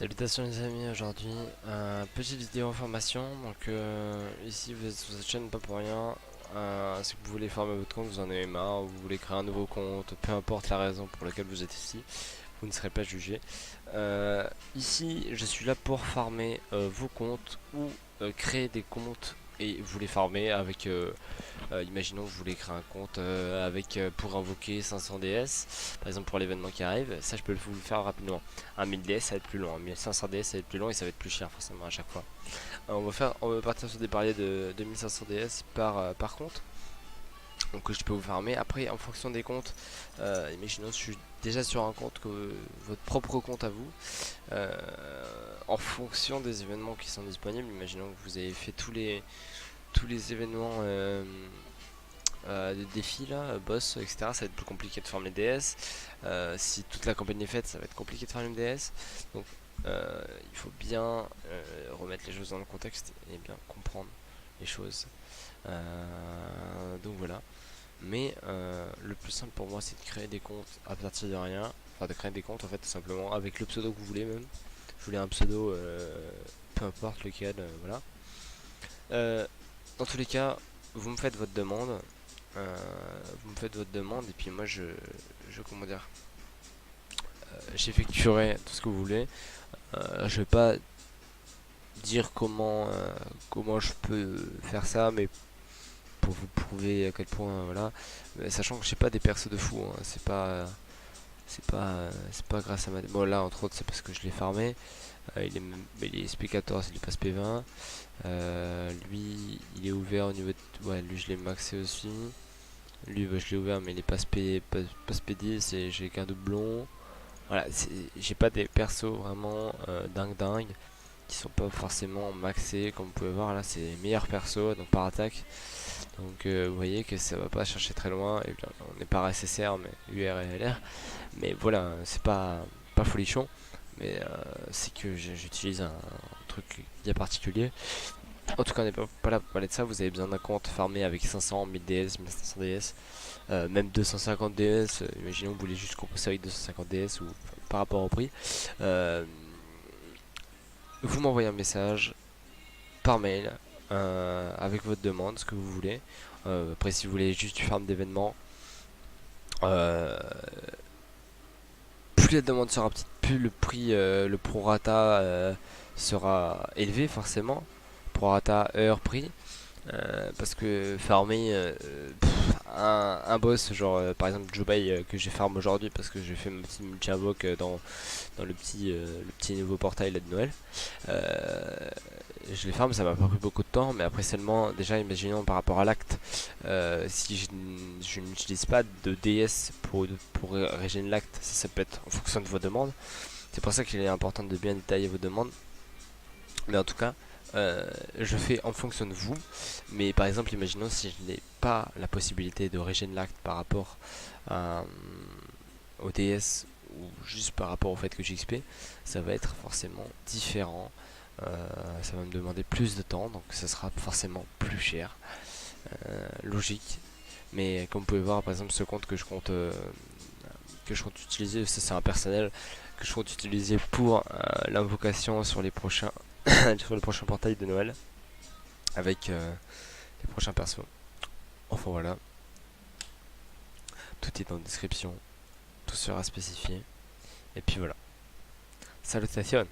Salutations les amis, aujourd'hui petite vidéo information. Donc ici vous êtes sur cette chaîne pas pour rien. Si vous voulez farmer votre compte, vous en avez marre, vous voulez créer un nouveau compte, peu importe la raison pour laquelle vous êtes ici, vous ne serez pas jugé. Ici je suis là pour farmer vos comptes ou créer des comptes et vous les farmer avec imaginons que vous voulez créer un compte pour invoquer 500 DS, par exemple pour l'événement qui arrive. Ça, je peux vous le faire rapidement. Un 1000 DS, ça va être plus long. Un 1500 DS, ça va être plus long et ça va être plus cher forcément à chaque fois. On va partir sur des paliers de 2500 DS par compte. Donc je peux vous farmer. Après, en fonction des comptes, imaginons que je suis déjà sur un compte que votre propre compte à vous. euh, En fonction des événements qui sont disponibles, imaginons que vous avez fait tous les événements des défis là, boss, etc. Ça va être plus compliqué de farmer les DS. Si toute la campagne est faite, ça va être compliqué de farmer les DS. Donc il faut bien remettre les choses dans le contexte et bien comprendre les choses. Donc voilà. Mais le plus simple pour moi, c'est de créer des comptes à partir de rien. Enfin, de créer des comptes en fait, tout simplement avec le pseudo que vous voulez même. Je voulais un pseudo, peu importe lequel, voilà. Euh, Dans tous les cas, vous me faites votre demande. Vous me faites votre demande et puis moi comment dire, j'effectuerai tout ce que vous voulez. Je vais pas dire comment je peux faire ça, mais pour vous prouver à quel point, voilà. Mais sachant que j'ai pas des persos de fou, hein, c'est pas grâce à ma. Bon là entre autres c'est parce que je l'ai farmé. Il est SP14, il est pas SP20. Lui il est ouvert au niveau de. Ouais, lui je l'ai maxé aussi. Lui, bah, je l'ai ouvert, mais il est pas SP10 et j'ai qu'un doublon. Voilà, j'ai pas des persos vraiment dingue qui sont pas forcément maxés. Comme vous pouvez voir, là, c'est les meilleurs persos donc par attaque. Donc, vous voyez que ça va pas chercher très loin. Et bien, on n'est pas SSR, mais UR et LR. Mais voilà, c'est pas folichon. Mais c'est que j'utilise un truc bien particulier. En tout cas, on n'est pas là pour parler de ça. Vous avez besoin d'un compte farmé avec 500, 1000 DS, 1500 DS. Même 250 DS, imaginons que vous voulez juste composer avec 250 DS ou par rapport au prix. Euh, vous m'envoyez un message par mail avec votre demande, ce que vous voulez. Après, si vous voulez juste du farm d'événements, euh, plus la demande sera petite, plus le prix, le prorata sera élevé forcément. Prorata heure prix. Parce que farmer un boss, genre par exemple Jubei que j'ai farm aujourd'hui parce que j'ai fait mon petit multi-invoque dans le petit nouveau portail là, de Noël. Euh, je les farm, ça m'a pas pris beaucoup de temps, mais après seulement, déjà imaginons par rapport à l'acte, si je n'utilise pas de DS pour régénérer l'acte, ça peut être en fonction de vos demandes. C'est pour ça qu'il est important de bien détailler vos demandes. Mais en tout cas, je fais en fonction de vous. Mais par exemple, imaginons si je n'ai pas la possibilité de régénérer l'acte par rapport à, au DS ou juste par rapport au fait que j'XP, ça va être forcément différent. Ça va me demander plus de temps, donc ça sera forcément plus cher. Logique. Mais comme vous pouvez voir, par exemple, ce compte que je compte utiliser, ça c'est un personnel que je compte utiliser pour l'invocation sur les prochains sur le prochain portail de Noël avec les prochains persos. Enfin voilà, tout est dans la description, tout sera spécifié. Et puis voilà. Salutations.